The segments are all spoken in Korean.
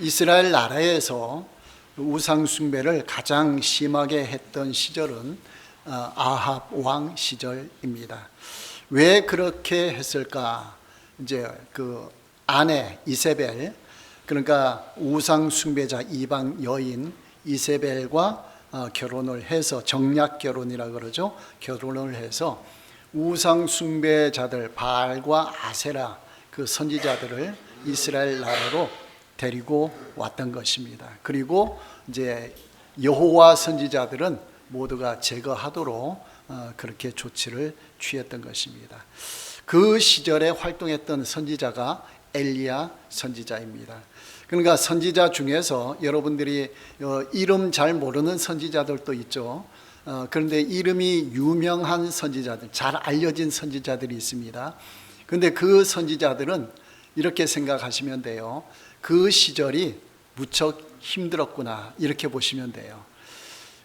이스라엘 나라에서 우상 숭배를 가장 심하게 했던 시절은 아합 왕 시절입니다. 왜 그렇게 했을까? 이제 그 아내 이세벨, 그러니까 우상 숭배자 이방 여인 이세벨과 결혼을 해서, 정략 결혼이라 그러죠. 결혼을 해서 우상 숭배자들 바알과 아세라 그 선지자들을 이스라엘 나라로 데리고 왔던 것입니다. 그리고 이제 여호와 선지자들은 모두가 제거하도록 그렇게 조치를 취했던 것입니다. 그 시절에 활동했던 선지자가 엘리야 선지자입니다. 그러니까 선지자 중에서 여러분들이 이름 잘 모르는 선지자들도 있죠. 그런데 이름이 유명한 선지자들, 잘 알려진 선지자들이 있습니다. 그런데 그 선지자들은 이렇게 생각하시면 돼요. 그 시절이 무척 힘들었구나, 이렇게 보시면 돼요.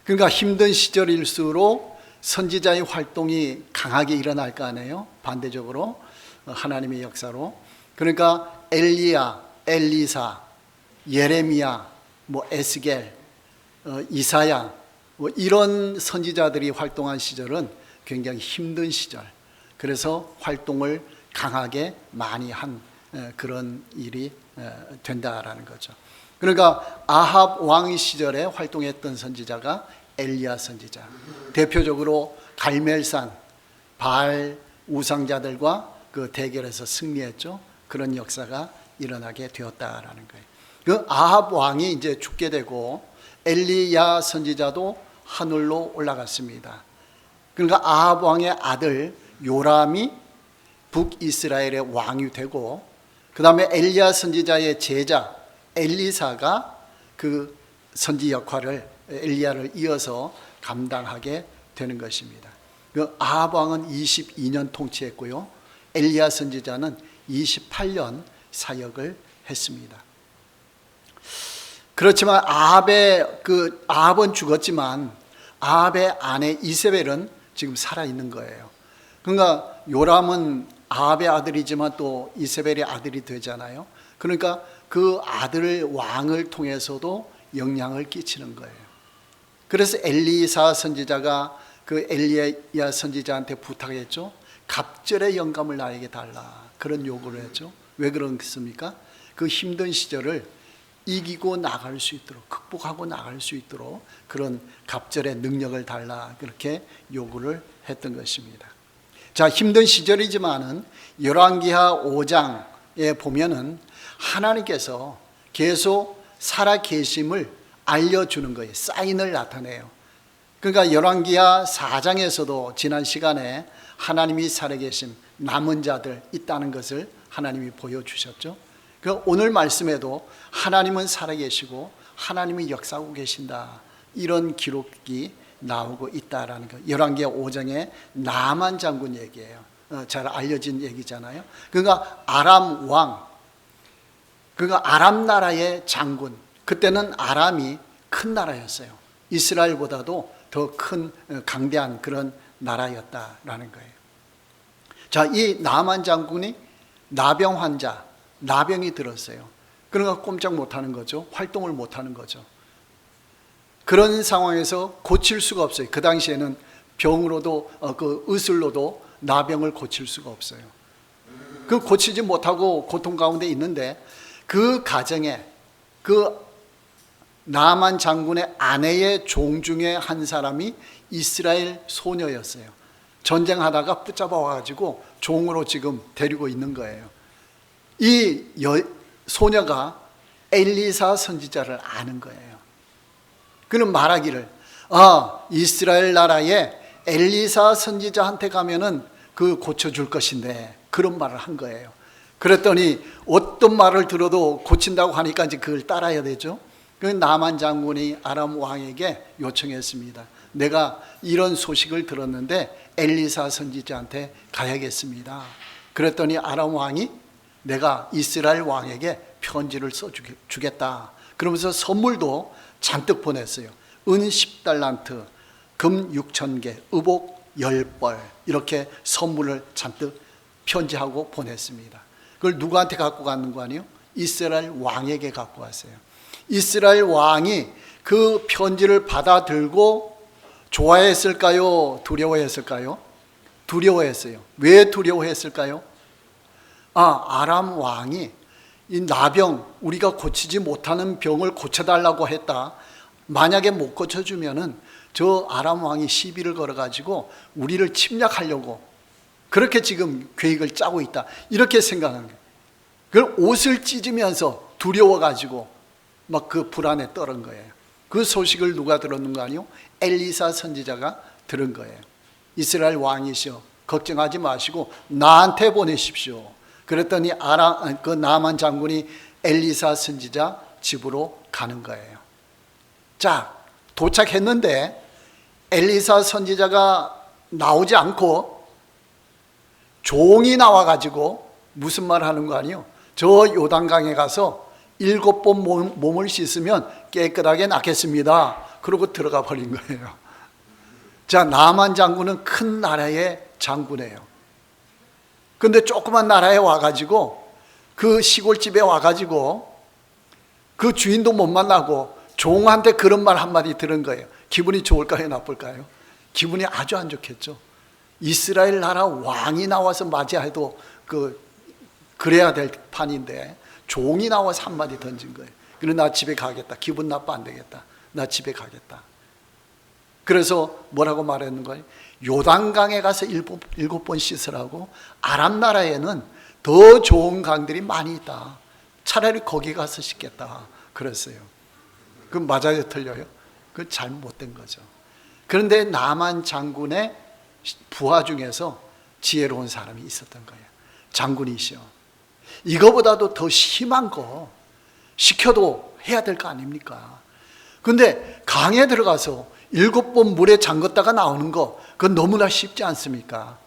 그러니까 힘든 시절일수록 선지자의 활동이 강하게 일어날 거 아니에요. 반대적으로 하나님의 역사로. 그러니까 엘리야, 엘리사, 예레미야, 에스겔, 이사야, 이런 선지자들이 활동한 시절은 굉장히 힘든 시절. 그래서 활동을 강하게 많이 한 그런 일이 된다라는 거죠. 그러니까 아합 왕 시절에 활동했던 선지자가 엘리야 선지자. 대표적으로 갈멜산 바알 우상자들과 그 대결에서 승리했죠. 그런 역사가 일어나게 되었다라는 거예요. 그 아합 왕이 이제 죽게 되고 엘리야 선지자도 하늘로 올라갔습니다. 그러니까 아합 왕의 아들 요람이 북이스라엘의 왕이 되고, 그 다음에 엘리야 선지자의 제자 엘리사가 그 선지 역할을, 엘리야를 이어서 감당하게 되는 것입니다. 그 아합 왕은 22년 통치했고요, 엘리야 선지자는 28년 사역을 했습니다. 그렇지만 아합은 죽었지만 아합의 아내 이세벨은 지금 살아 있는 거예요. 그러니까 요람은 아합의 아들이지만 또 이세벨의 아들이 되잖아요. 그러니까 그 아들 왕을 통해서도 영향을 끼치는 거예요. 그래서 엘리사 선지자가 그 엘리야 선지자한테 부탁했죠. 갑절의 영감을 나에게 달라, 그런 요구를 했죠. 왜 그렇습니까? 그 힘든 시절을 이기고 나갈 수 있도록, 극복하고 나갈 수 있도록 그런 갑절의 능력을 달라, 그렇게 요구를 했던 것입니다. 자, 힘든 시절이지만은 열왕기하 5장에 보면은 하나님께서 계속 살아계심을 알려주는 거예요. 사인을 나타내요. 그러니까 열왕기하 4장에서도 지난 시간에 하나님이 살아계심, 남은 자들 있다는 것을 하나님이 보여주셨죠. 그 오늘 말씀에도 하나님은 살아계시고 하나님이 역사하고 계신다, 이런 기록이 나오고 있다라는 거. 열왕기하 5장의 나만 장군 얘기예요. 잘 알려진 얘기잖아요. 그러니까 아람 왕, 그러니까 아람 나라의 장군. 그때는 아람이 큰 나라였어요. 이스라엘보다도 더 큰 강대한 그런 나라였다라는 거예요. 자, 이 나만 장군이 나병 환자, 나병이 들었어요. 그러니까 꼼짝 못하는 거죠. 활동을 못하는 거죠. 그런 상황에서 고칠 수가 없어요. 그 당시에는 병으로도 그 의술로도 나병을 고칠 수가 없어요. 그 고치지 못하고 고통 가운데 있는데, 그 가정에 그 나만 장군의 아내의 종 중에 한 사람이 이스라엘 소녀였어요. 전쟁하다가 붙잡아 와가지고 종으로 지금 데리고 있는 거예요. 이 소녀가 엘리사 선지자를 아는 거예요. 그는 말하기를, 이스라엘 나라에 엘리사 선지자한테 가면은 그 고쳐줄 것인데, 그런 말을 한 거예요. 그랬더니 어떤 말을 들어도 고친다고 하니까 이제 그걸 따라야 되죠. 그 나만 장군이 아람 왕에게 요청했습니다. 내가 이런 소식을 들었는데 엘리사 선지자한테 가야겠습니다. 그랬더니 아람 왕이 내가 이스라엘 왕에게 편지를 써주겠다, 그러면서 선물도 잔뜩 보냈어요. 은 10달란트, 금 6,000개, 의복 10벌, 이렇게 선물을 잔뜩 편지하고 보냈습니다. 그걸 누구한테 갖고 가는 거 아니에요? 이스라엘 왕에게 갖고 왔어요. 이스라엘 왕이 그 편지를 받아들고 좋아했을까요? 두려워했을까요? 두려워했어요. 왜 두려워했을까요? 아람 왕이 이 나병, 우리가 고치지 못하는 병을 고쳐달라고 했다. 만약에 못 고쳐주면은 저 아람 왕이 시비를 걸어가지고 우리를 침략하려고 그렇게 지금 계획을 짜고 있다. 이렇게 생각하는 거예요. 그걸 옷을 찢으면서 두려워가지고 막 그 불안에 떨은 거예요. 그 소식을 누가 들었는 거 아니요? 엘리사 선지자가 들은 거예요. 이스라엘 왕이시여, 걱정하지 마시고 나한테 보내십시오. 그랬더니 그 나만 장군이 엘리사 선지자 집으로 가는 거예요. 자, 도착했는데 엘리사 선지자가 나오지 않고 종이 나와가지고 무슨 말 하는 거 아니요? 저 요단강에 가서 7번 몸을 씻으면 깨끗하게 낫겠습니다. 그러고 들어가 버린 거예요. 자, 나만 장군은 큰 나라의 장군이에요. 근데 조그만 나라에 와가지고 그 시골집에 와가지고 그 주인도 못 만나고 종한테 그런 말 한마디 들은 거예요. 기분이 좋을까요? 나쁠까요? 기분이 아주 안 좋겠죠. 이스라엘 나라 왕이 나와서 맞이해도 그래야 될 판인데 종이 나와서 한마디 던진 거예요. 그래, 나 집에 가겠다. 기분 나빠 안 되겠다. 나 집에 가겠다. 그래서 뭐라고 말했는 거예요? 요단강에 가서 7번 씻으라고. 아람 나라에는 더 좋은 강들이 많이 있다. 차라리 거기 가서 씻겠다. 그랬어요. 그 맞아요, 틀려요? 그 잘못된 거죠. 그런데 나만 장군의 부하 중에서 지혜로운 사람이 있었던 거예요. 장군이시여, 이거보다도 더 심한 거 시켜도 해야 될 거 아닙니까? 근데 강에 들어가서 7번 물에 잠갔다가 나오는 거, 그건 너무나 쉽지 않습니까?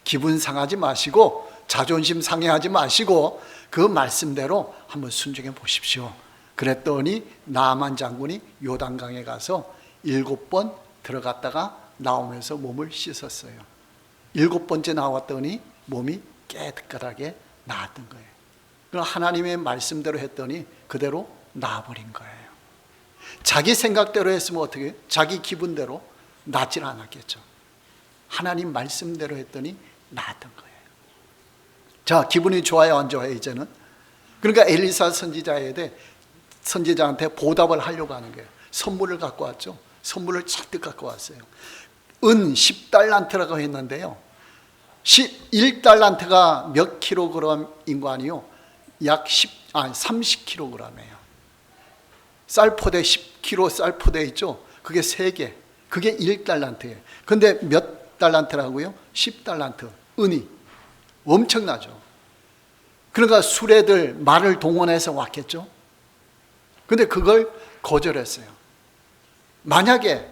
기분 상하지 마시고 자존심 상해하지 마시고 그 말씀대로 한번 순종해 보십시오. 그랬더니 나만 장군이 요단강에 가서 7번 들어갔다가 나오면서 몸을 씻었어요. 7번째 나왔더니 몸이 깨끗하게 나았던 거예요. 그럼 하나님의 말씀대로 했더니 그대로 나아버린 거예요. 자기 생각대로 했으면 어떻게 해요? 자기 기분대로 낫질 않았겠죠. 하나님 말씀대로 했더니 나았던 거예요. 자, 기분이 좋아요, 안 좋아요, 이제는? 그러니까 엘리사 선지자한테 보답을 하려고 하는 거예요. 선물을 갖고 왔죠. 선물을 잔뜩 갖고 왔어요. 은 10달란트라고 했는데요. 1달란트가 몇 킬로그램인 거 아니요? 약 30킬로그램이에요. 쌀포대 10kg 쌀포대 있죠? 그게 3개. 그게 1달란트예요. 근데 몇 달란트라고요? 10달란트. 은이. 엄청나죠. 그러니까 수레들, 말을 동원해서 왔겠죠. 근데 그걸 거절했어요. 만약에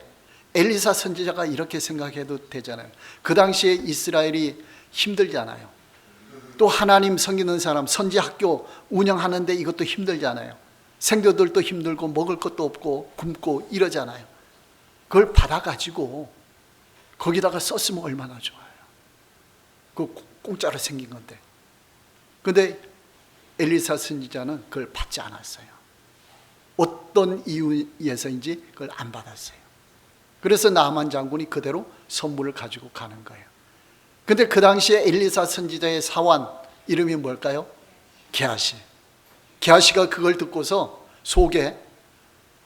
엘리사 선지자가 이렇게 생각해도 되잖아요. 그 당시에 이스라엘이 힘들잖아요. 또 하나님 섬기는 사람, 선지학교 운영하는데 이것도 힘들잖아요. 생도들도 힘들고 먹을 것도 없고 굶고 이러잖아요. 그걸 받아가지고 거기다가 썼으면 얼마나 좋아요. 그 공짜로 생긴 건데. 근데 엘리사 선지자는 그걸 받지 않았어요. 어떤 이유에서인지 그걸 안 받았어요. 그래서 나만 장군이 그대로 선물을 가지고 가는 거예요. 근데 그 당시에 엘리사 선지자의 사환 이름이 뭘까요? 게하시. 게하시가 그걸 듣고서 속에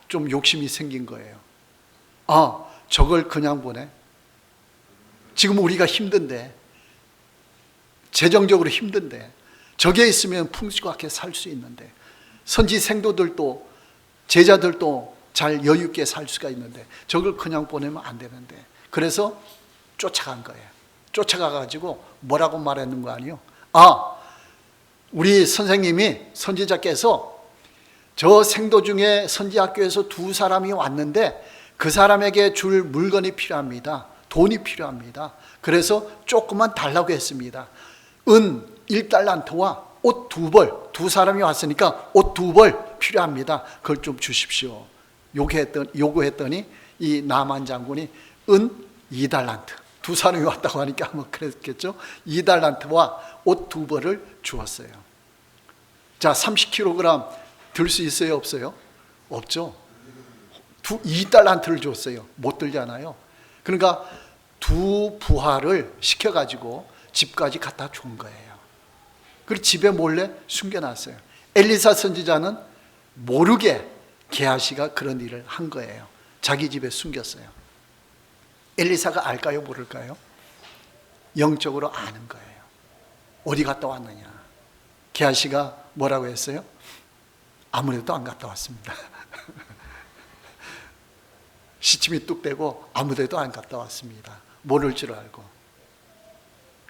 좀 욕심이 생긴 거예요. 아, 저걸 그냥 보내? 지금 우리가 힘든데, 재정적으로 힘든데, 저게 있으면 풍족하게 살 수 있는데, 선지 생도들도 제자들도 잘 여유 있게 살 수가 있는데 저걸 그냥 보내면 안 되는데, 그래서 쫓아간 거예요. 쫓아가가지고 뭐라고 말했는 거 아니에요? 아, 우리 선생님이 선지자께서 저 생도 중에 선지학교에서 2사람이 왔는데 그 사람에게 줄 물건이 필요합니다. 돈이 필요합니다. 그래서 조금만 달라고 했습니다. 은 1달란트와 옷 2벌, 2사람이 왔으니까 옷 2벌 필요합니다. 그걸 좀 주십시오. 요구했더니 이 나만 장군이 은 2달란트, 2사람이 왔다고 하니까 아마 그랬겠죠. 2달란트와 옷 2벌을 주었어요. 자, 30kg 들 수 있어요, 없어요? 없죠. 2달란트를 줬어요. 못 들잖아요. 그러니까 2부하를 시켜가지고 집까지 갖다 준 거예요. 그리고 집에 몰래 숨겨놨어요. 엘리사 선지자는 모르게 게하시가 그런 일을 한 거예요. 자기 집에 숨겼어요. 엘리사가 알까요, 모를까요? 영적으로 아는 거예요. 어디 갔다 왔느냐. 게하시가 뭐라고 했어요? 아무데도 안 갔다 왔습니다. 시침이 뚝 떼고 아무데도 안 갔다 왔습니다. 모를 줄 알고.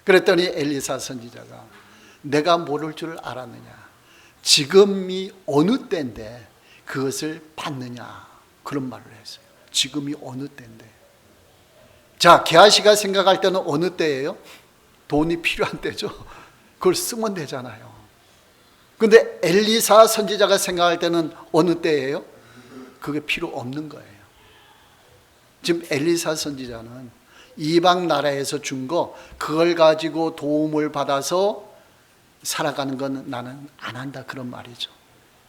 그랬더니 엘리사 선지자가 내가 모를 줄 알았느냐. 지금이 어느 때인데 그것을 받느냐. 그런 말을 했어요. 지금이 어느 때인데. 자, 게하시가 생각할 때는 어느 때예요? 돈이 필요한 때죠. 그걸 쓰면 되잖아요. 근데 엘리사 선지자가 생각할 때는 어느 때예요? 그게 필요 없는 거예요. 지금 엘리사 선지자는 이방 나라에서 준 거 그걸 가지고 도움을 받아서 살아가는 건 나는 안 한다, 그런 말이죠.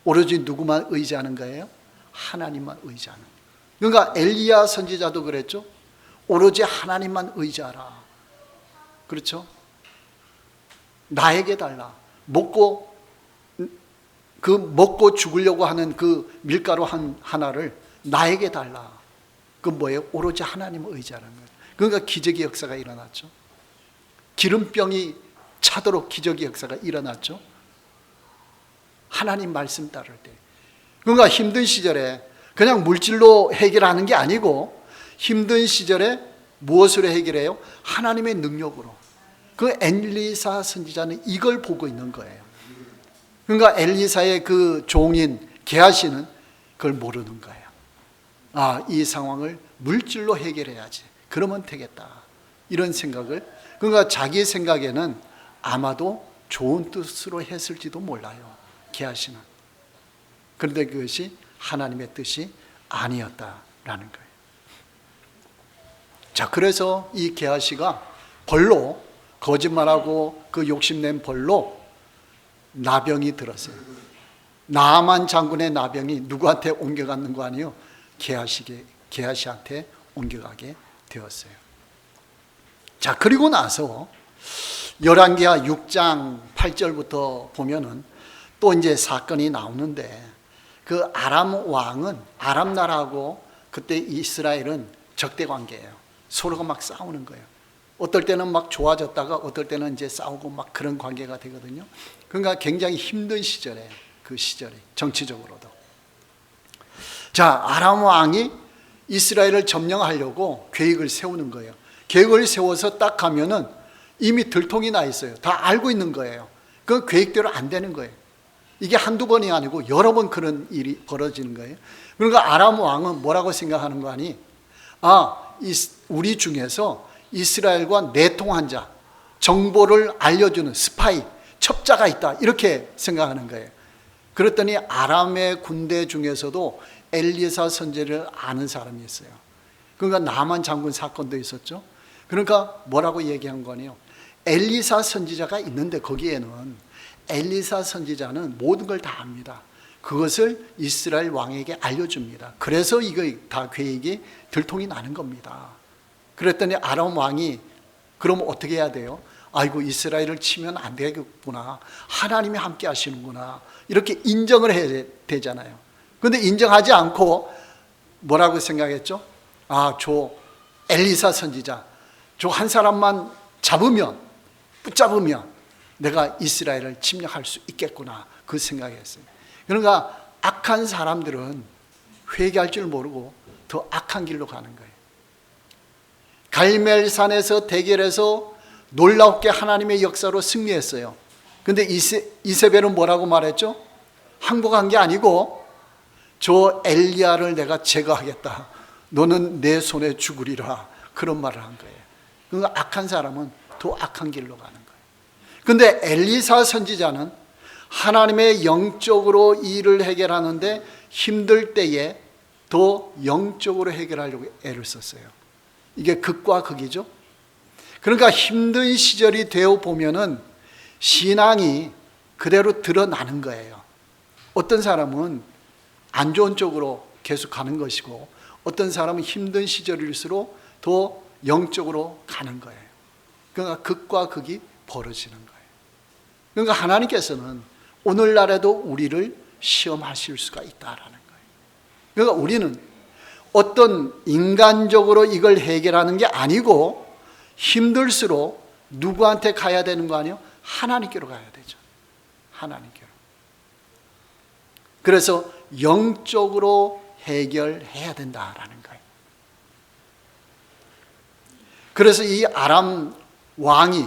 오로지 누구만 의지하는 거예요? 하나님만 의지하는 거예요. 그러니까 엘리야 선지자도 그랬죠. 오로지 하나님만 의지하라. 그렇죠? 나에게 달라. 먹고 죽으려고 하는 그 밀가루 하나를 나에게 달라. 그 뭐예요? 오로지 하나님을 의지하는 거예요. 그러니까 기적의 역사가 일어났죠. 기름병이 차도록 기적의 역사가 일어났죠. 하나님 말씀 따를 때. 그러니까 힘든 시절에 그냥 물질로 해결하는 게 아니고 힘든 시절에 무엇으로 해결해요? 하나님의 능력으로. 그 엘리사 선지자는 이걸 보고 있는 거예요. 그러니까 엘리사의 그 종인 게하시는 그걸 모르는 거예요. 아, 이 상황을 물질로 해결해야지. 그러면 되겠다. 이런 생각을. 그러니까 자기 생각에는 아마도 좋은 뜻으로 했을지도 몰라요. 게하시는. 그런데 그것이 하나님의 뜻이 아니었다라는 거예요. 자, 그래서 이 게하시가 벌로 거짓말하고 그 욕심낸 벌로 나병이 들었어요. 나아만 장군의 나병이 누구한테 옮겨가는 거 아니에요? 게하시한테 옮겨가게 되었어요. 자, 그리고 나서 열왕기하 6장 8절부터 보면은 또 이제 사건이 나오는데 그 아람 왕은 아람 나라하고 그때 이스라엘은 적대 관계예요. 서로가 막 싸우는 거예요. 어떨 때는 막 좋아졌다가 어떨 때는 이제 싸우고 막 그런 관계가 되거든요. 그러니까 굉장히 힘든 시절에 그 시절이 정치적으로도. 자, 아람 왕이 이스라엘을 점령하려고 계획을 세우는 거예요. 계획을 세워서 딱 가면은 이미 들통이 나 있어요. 다 알고 있는 거예요. 그 계획대로 안 되는 거예요. 이게 한두 번이 아니고 여러 번 그런 일이 벌어지는 거예요. 그러니까 아람 왕은 뭐라고 생각하는 거 아니? 우리 중에서 이스라엘과 내통한 자, 정보를 알려주는 스파이, 첩자가 있다. 이렇게 생각하는 거예요. 그랬더니 아람의 군대 중에서도 엘리사 선지자를 아는 사람이 있어요. 그러니까 나만 장군 사건도 있었죠. 그러니까 뭐라고 얘기한 거 아니에요? 엘리사 선지자가 있는데 거기에는 엘리사 선지자는 모든 걸 다 압니다. 그것을 이스라엘 왕에게 알려줍니다. 그래서 이거 다 계획이 들통이 나는 겁니다. 그랬더니 아람 왕이 그럼 어떻게 해야 돼요? 아이고, 이스라엘을 치면 안 되겠구나. 하나님이 함께 하시는구나. 이렇게 인정을 해야 되잖아요. 그런데 인정하지 않고 뭐라고 생각했죠? 저 엘리사 선지자, 저 한 사람만 붙잡으면 내가 이스라엘을 침략할 수 있겠구나. 그 생각했어요. 그러니까 악한 사람들은 회개할 줄 모르고 더 악한 길로 가는 거예요. 갈멜산에서 대결해서 놀랍게 하나님의 역사로 승리했어요. 근데 이세벨은 뭐라고 말했죠? 항복한 게 아니고 저 엘리야를 내가 제거하겠다. 너는 내 손에 죽으리라. 그런 말을 한 거예요. 그러니까 악한 사람은 더 악한 길로 가는 거예요. 근데 엘리사 선지자는 하나님의 영적으로 일을 해결하는데 힘들 때에 더 영적으로 해결하려고 애를 썼어요. 이게 극과 극이죠. 그러니까 힘든 시절이 되어 보면은 신앙이 그대로 드러나는 거예요. 어떤 사람은 안 좋은 쪽으로 계속 가는 것이고 어떤 사람은 힘든 시절일수록 더 영적으로 가는 거예요. 그러니까 극과 극이 벌어지는 거예요. 그러니까 하나님께서는 오늘날에도 우리를 시험하실 수가 있다라는 거예요. 그러니까 우리는 어떤 인간적으로 이걸 해결하는 게 아니고 힘들수록 누구한테 가야 되는 거 아니에요? 하나님께로 가야 되죠. 하나님께로. 그래서 영적으로 해결해야 된다라는 거예요. 그래서 이 아람 왕이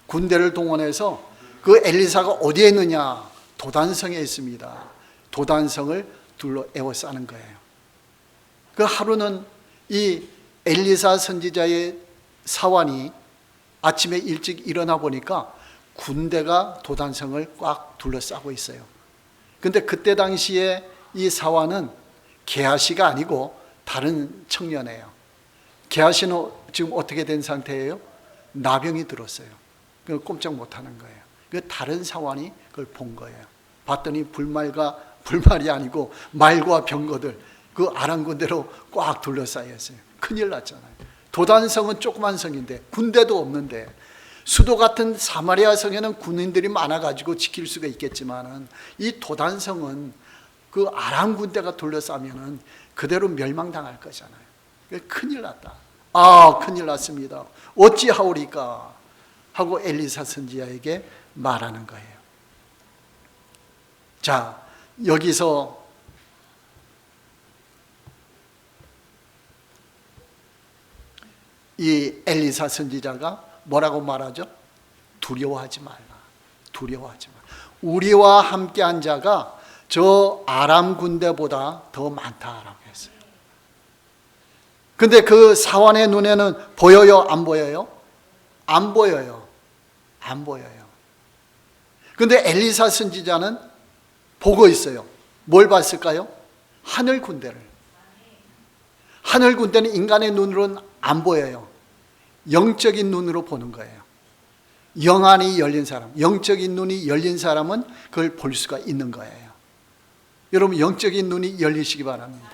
군대를 동원해서 그 엘리사가 어디에 있느냐? 도단성에 있습니다. 도단성을 둘러 에워싸는 거예요. 그 하루는 이 엘리사 선지자의 사환이 아침에 일찍 일어나 보니까 군대가 도단성을 꽉 둘러싸고 있어요. 근데 그때 당시에 이 사환은 게하시가 아니고 다른 청년이에요. 게하시는 지금 어떻게 된 상태예요? 나병이 들었어요. 그걸 꼼짝 못하는 거예요. 그 다른 사환이 그걸 본 거예요. 봤더니 불말이 아니고 말과 병거들 그 아람 군대로 꽉 둘러싸여 있어요. 큰일 났잖아요. 도단성은 조그만 성인데 군대도 없는데, 수도 같은 사마리아 성에는 군인들이 많아가지고 지킬 수가 있겠지만은 이 도단성은 그 아람 군대가 둘러싸면은 그대로 멸망당할 거잖아요. 큰일 났다. 아, 큰일 났습니다. 어찌하오리까 하고 엘리사 선지자에게 말하는 거예요. 자, 여기서 이 엘리사 선지자가 뭐라고 말하죠? 두려워하지 말라. 두려워하지 말라. 우리와 함께한 자가 저 아람 군대보다 더 많다라고 했어요. 근데 그 사환의 눈에는 보여요? 안 보여요? 안 보여요. 안 보여요. 근데 엘리사 선지자는 보고 있어요. 뭘 봤을까요? 하늘 군대를. 하늘 군대는 인간의 눈으로는 안 보여요. 영적인 눈으로 보는 거예요. 영안이 열린 사람, 영적인 눈이 열린 사람은 그걸 볼 수가 있는 거예요. 여러분, 영적인 눈이 열리시기 바랍니다.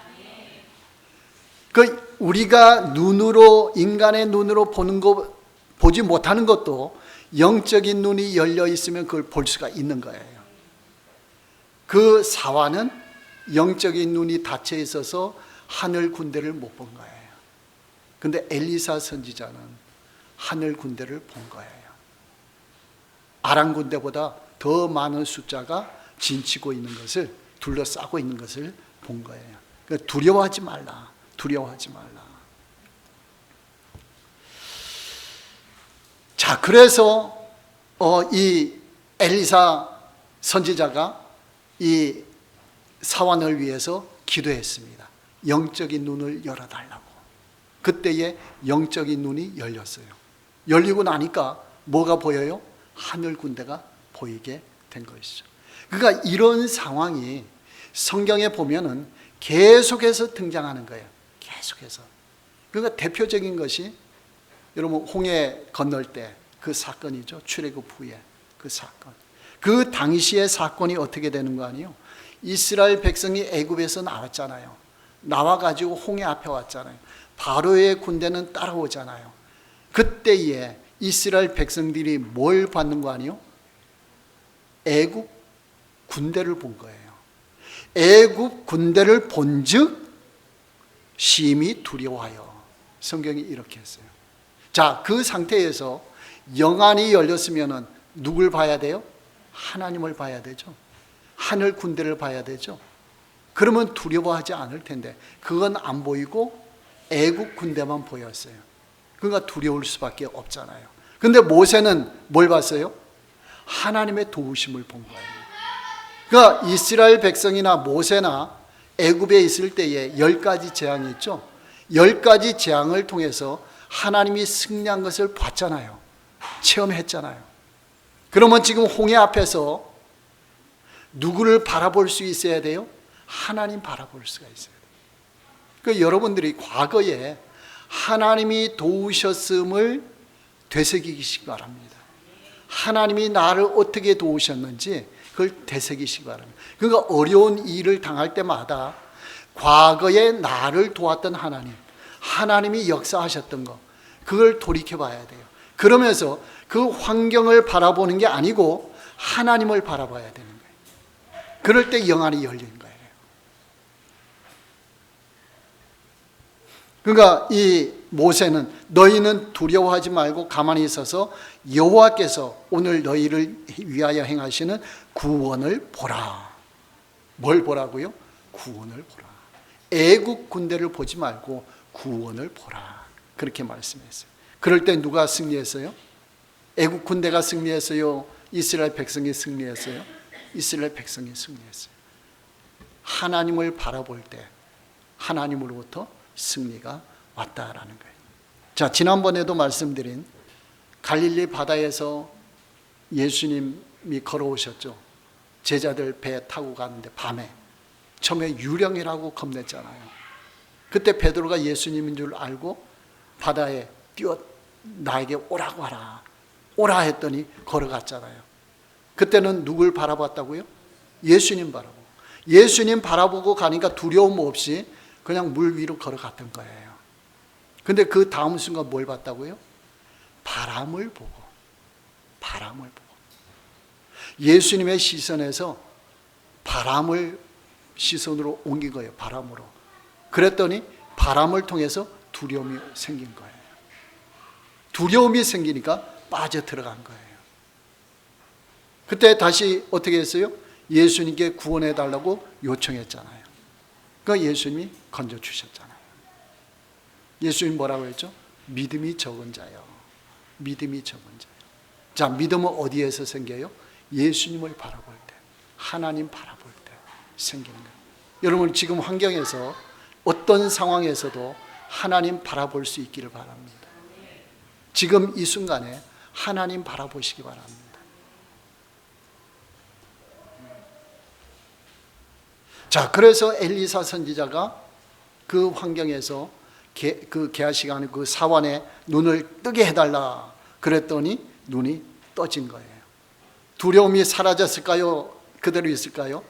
그 우리가 눈으로, 인간의 눈으로 보는 거, 보지 못하는 것도 영적인 눈이 열려 있으면 그걸 볼 수가 있는 거예요. 그 사환은 영적인 눈이 닫혀 있어서 하늘 군대를 못 본 거예요. 근데 엘리사 선지자는 하늘 군대를 본 거예요. 아람 군대보다 더 많은 숫자가 진치고 있는 것을, 둘러싸고 있는 것을 본 거예요. 그러니까 두려워하지 말라. 두려워하지 말라. 자, 그래서 이 엘리사 선지자가 이 사환을 위해서 기도했습니다. 영적인 눈을 열어달라고. 그때에 영적인 눈이 열렸어요. 열리고 나니까 뭐가 보여요? 하늘 군대가 보이게 된 것이죠. 그러니까 이런 상황이 성경에 보면은 계속해서 등장하는 거예요. 계속해서. 그러니까 대표적인 것이 여러분 홍해 건널 때 그 사건이죠. 출애굽 후에 그 사건. 그 당시의 사건이 어떻게 되는 거 아니에요? 이스라엘 백성이 애굽에서 나왔잖아요. 나와가지고 홍해 앞에 왔잖아요. 바로의 군대는 따라오잖아요. 그때에 이스라엘 백성들이 뭘 받는 거 아니에요? 애굽 군대를 본 거예요. 애굽 군대를 본즉 심히 두려워하여. 성경이 이렇게 했어요. 자, 그 상태에서 영안이 열렸으면은 누굴 봐야 돼요? 하나님을 봐야 되죠. 하늘 군대를 봐야 되죠. 그러면 두려워하지 않을 텐데 그건 안 보이고 애국 군대만 보였어요. 그러니까 두려울 수밖에 없잖아요. 근데 모세는 뭘 봤어요? 하나님의 도우심을 본 거예요. 그러니까 이스라엘 백성이나 모세나 애굽에 있을 때에 10가지 재앙이 있죠. 10가지 재앙을 통해서 하나님이 승리한 것을 봤잖아요. 체험했잖아요. 그러면 지금 홍해 앞에서 누구를 바라볼 수 있어야 돼요? 하나님 바라볼 수가 있어야 돼요. 그러니까 여러분들이 과거에 하나님이 도우셨음을 되새기시기 바랍니다. 하나님이 나를 어떻게 도우셨는지 그걸 되새기시기 바랍니다. 그러니까 어려운 일을 당할 때마다 과거에 나를 도왔던 하나님이 역사하셨던 거, 그걸 돌이켜봐야 돼요. 그러면서 그 환경을 바라보는 게 아니고 하나님을 바라봐야 되는 거예요. 그럴 때 영안이 열리는 거예요. 그러니까 이 모세는 너희는 두려워하지 말고 가만히 있어서 여호와께서 오늘 너희를 위하여 행하시는 구원을 보라. 뭘 보라고요? 구원을 보라. 애국 군대를 보지 말고 구원을 보라. 그렇게 말씀했어요. 그럴 때 누가 승리했어요? 애국 군대가 승리했어요? 이스라엘 백성이 승리했어요? 이스라엘 백성이 승리했어요. 하나님을 바라볼 때 하나님으로부터 승리가 왔다라는 거예요. 자, 지난번에도 말씀드린 갈릴리 바다에서 예수님이 걸어오셨죠. 제자들 배 타고 가는데 밤에 처음에 유령이라고 겁냈잖아요. 그때 베드로가 예수님인 줄 알고 바다에 뛰어 나에게 오라고 하라. 오라 했더니 걸어갔잖아요. 그때는 누굴 바라봤다고요? 예수님 바라보고. 예수님 바라보고 가니까 두려움 없이 그냥 물 위로 걸어갔던 거예요. 근데 그 다음 순간 뭘 봤다고요? 바람을 보고. 예수님의 시선에서 바람을 시선으로 옮긴 거예요. 바람으로. 그랬더니 바람을 통해서 두려움이 생긴 거예요. 두려움이 생기니까 빠져 들어간 거예요. 그때 다시 어떻게 했어요? 예수님께 구원해 달라고 요청했잖아요. 그러니까 예수님이 건져주셨잖아요. 예수님 뭐라고 했죠? 믿음이 적은 자요. 믿음이 적은 자요. 자, 믿음은 어디에서 생겨요? 예수님을 바라볼 때, 하나님 바라볼 때 생기는 거예요. 여러분 지금 환경에서 어떤 상황에서도 하나님 바라볼 수 있기를 바랍니다. 지금 이 순간에 하나님 바라보시기 바랍니다. 자, 그래서 엘리사 선지자가 그 환경에서 그 게하시가 하는 그 사환의 눈을 뜨게 해달라 그랬더니 눈이 떠진 거예요. 두려움이 사라졌을까요? 그대로 있을까요?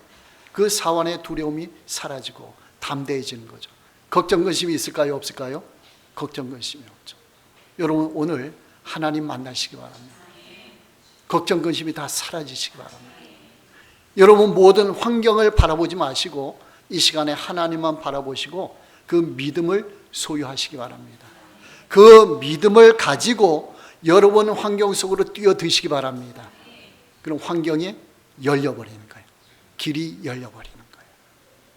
그 사환의 두려움이 사라지고 담대해지는 거죠. 걱정 근심이 있을까요? 없을까요? 걱정 근심이 없죠. 여러분 오늘 하나님 만나시기 바랍니다. 걱정 근심이 다 사라지시기 바랍니다. 여러분 모든 환경을 바라보지 마시고 이 시간에 하나님만 바라보시고 그 믿음을 소유하시기 바랍니다. 그 믿음을 가지고 여러분 환경 속으로 뛰어드시기 바랍니다. 그럼 환경이 열려버리는 거예요. 길이 열려버리는 거예요.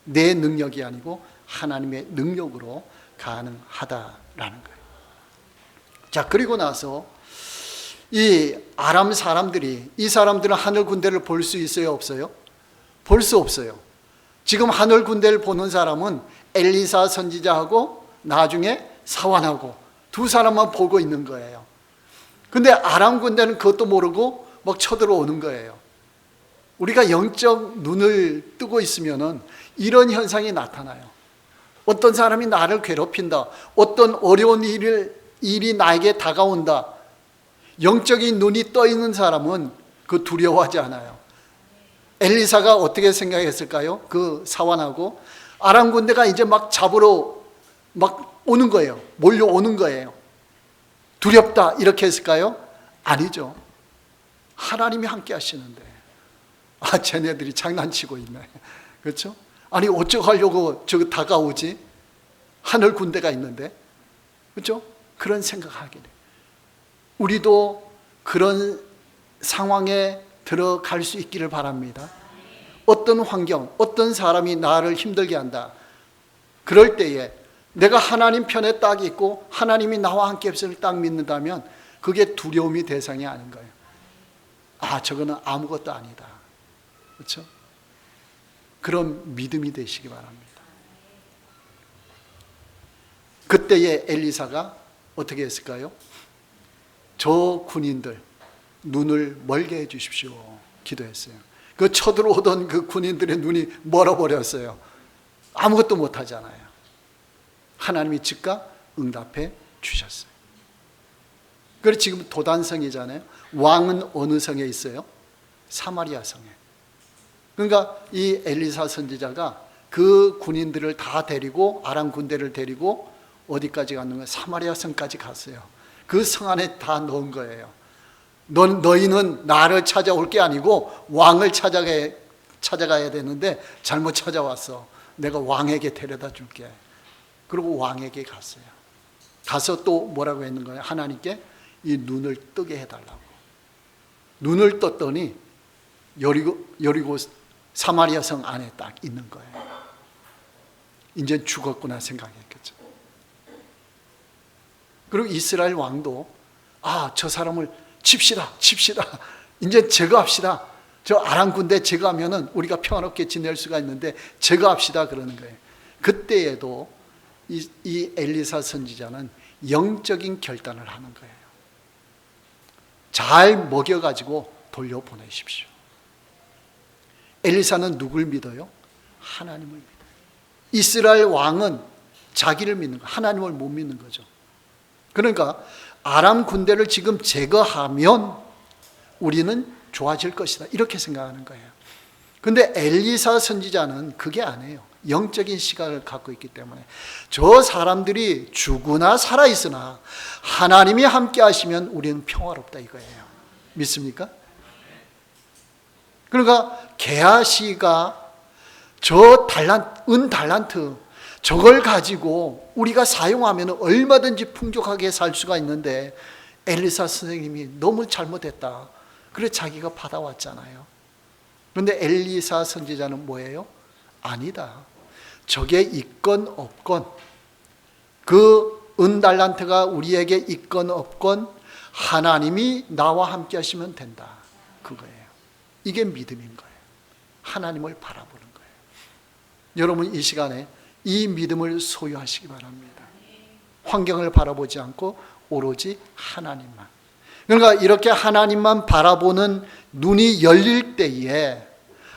내 능력이 아니고 하나님의 능력으로 가능하다라는 거예요. 자, 그리고 나서 이 아람 사람들이, 이 사람들은 하늘 군대를 볼 수 있어요? 없어요? 볼 수 없어요. 지금 하늘 군대를 보는 사람은 엘리사 선지자하고 나중에 사환하고 두 사람만 보고 있는 거예요. 근데 아람 군대는 그것도 모르고 막 쳐들어오는 거예요. 우리가 영적 눈을 뜨고 있으면은 이런 현상이 나타나요. 어떤 사람이 나를 괴롭힌다. 어떤 어려운 일이 나에게 다가온다. 영적인 눈이 떠 있는 사람은 그 두려워하지 않아요. 엘리사가 어떻게 생각했을까요? 그 사환하고 아람 군대가 이제 막 잡으러 막 오는 거예요. 몰려오는 거예요. 두렵다 이렇게 했을까요? 아니죠. 하나님이 함께 하시는데 쟤네들이 장난치고 있네. 그렇죠? 아니 어쩌려고 저거 다가오지? 하늘 군대가 있는데. 그렇죠? 그런 생각하게 돼요. 우리도 그런 상황에 들어갈 수 있기를 바랍니다. 어떤 환경, 어떤 사람이 나를 힘들게 한다. 그럴 때에 내가 하나님 편에 딱 있고 하나님이 나와 함께 없음을 딱 믿는다면 그게 두려움이 대상이 아닌 거예요. 저거는 아무것도 아니다. 그렇죠? 그런 믿음이 되시기 바랍니다. 그때에 엘리사가 어떻게 했을까요? 저 군인들 눈을 멀게 해 주십시오 기도했어요. 그 쳐들어오던 그 군인들의 눈이 멀어버렸어요. 아무것도 못하잖아요. 하나님이 즉각 응답해 주셨어요. 그래서 지금 도단성이잖아요. 왕은 어느 성에 있어요? 사마리아 성에. 그러니까 이 엘리사 선지자가 그 군인들을 다 데리고, 아람 군대를 데리고 어디까지 갔는 거예요? 사마리아 성까지 갔어요. 그 성 안에 다 넣은 거예요. 너희는 나를 찾아올 게 아니고 왕을 찾아가야 되는데 잘못 찾아왔어. 내가 왕에게 데려다 줄게. 그리고 왕에게 갔어요. 가서 또 뭐라고 했는 거예요? 하나님께 이 눈을 뜨게 해달라고. 눈을 떴더니 여리고 사마리아 성 안에 딱 있는 거예요. 이제 죽었구나 생각했겠죠. 그리고 이스라엘 왕도 저 사람을 칩시다. 이제 제거합시다. 저 아람 군대 제거하면은 우리가 평화롭게 지낼 수가 있는데 제거합시다 그러는 거예요. 그때에도 이 엘리사 선지자는 영적인 결단을 하는 거예요. 잘 먹여가지고 돌려보내십시오. 엘리사는 누굴 믿어요? 하나님을 믿어요. 이스라엘 왕은 자기를 믿는 거예요. 하나님을 못 믿는 거죠. 그러니까 아람 군대를 지금 제거하면 우리는 좋아질 것이다, 이렇게 생각하는 거예요. 그런데 엘리사 선지자는 그게 아니에요. 영적인 시각을 갖고 있기 때문에 저 사람들이 죽으나 살아있으나 하나님이 함께 하시면 우리는 평화롭다 이거예요. 믿습니까? 그러니까 게하시가 저 달란트 저걸 가지고 우리가 사용하면 얼마든지 풍족하게 살 수가 있는데 엘리사 선생님이 너무 잘못했다. 그래서 자기가 받아왔잖아요. 그런데 엘리사 선지자는 뭐예요? 아니다. 저게 있건 없건, 그 은달란트가 우리에게 있건 없건 하나님이 나와 함께 하시면 된다. 그거예요. 이게 믿음인 거예요. 하나님을 바라보는 거예요. 여러분 이 시간에 이 믿음을 소유하시기 바랍니다. 환경을 바라보지 않고 오로지 하나님만. 그러니까 이렇게 하나님만 바라보는 눈이 열릴 때에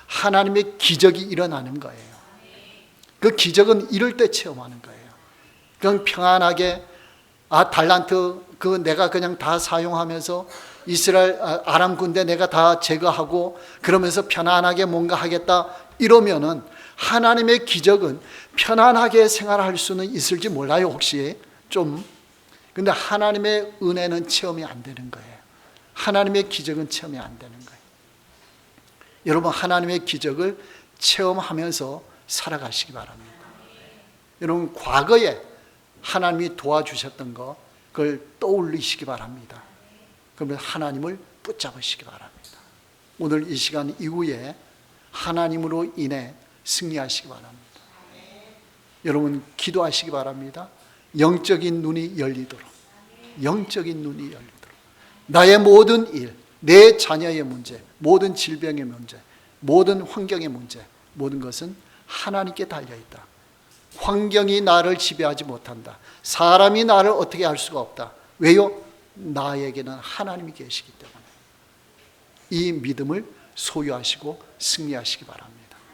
하나님의 기적이 일어나는 거예요. 그 기적은 이럴 때 체험하는 거예요. 그냥 평안하게 달란트 내가 그냥 다 사용하면서 이스라엘 아람 군대 내가 다 제거하고 그러면서 편안하게 뭔가 하겠다 이러면은 하나님의 기적은 편안하게 생활할 수는 있을지 몰라요. 혹시 좀. 근데 하나님의 은혜는 체험이 안 되는 거예요. 하나님의 기적은 체험이 안 되는 거예요. 여러분 하나님의 기적을 체험하면서 살아가시기 바랍니다. 여러분 과거에 하나님이 도와주셨던 거 그걸 떠올리시기 바랍니다. 그러면 하나님을 붙잡으시기 바랍니다. 오늘 이 시간 이후에 하나님으로 인해 승리하시기 바랍니다. 여러분 기도하시기 바랍니다. 영적인 눈이 열리도록, 영적인 눈이 열리도록. 나의 모든 일, 내 자녀의 문제, 모든 질병의 문제, 모든 환경의 문제, 모든 것은 하나님께 달려있다. 환경이 나를 지배하지 못한다. 사람이 나를 어떻게 할 수가 없다. 왜요? 나에게는 하나님이 계시기 때문에. 이 믿음을 소유하시고 승리하시기 바랍니다.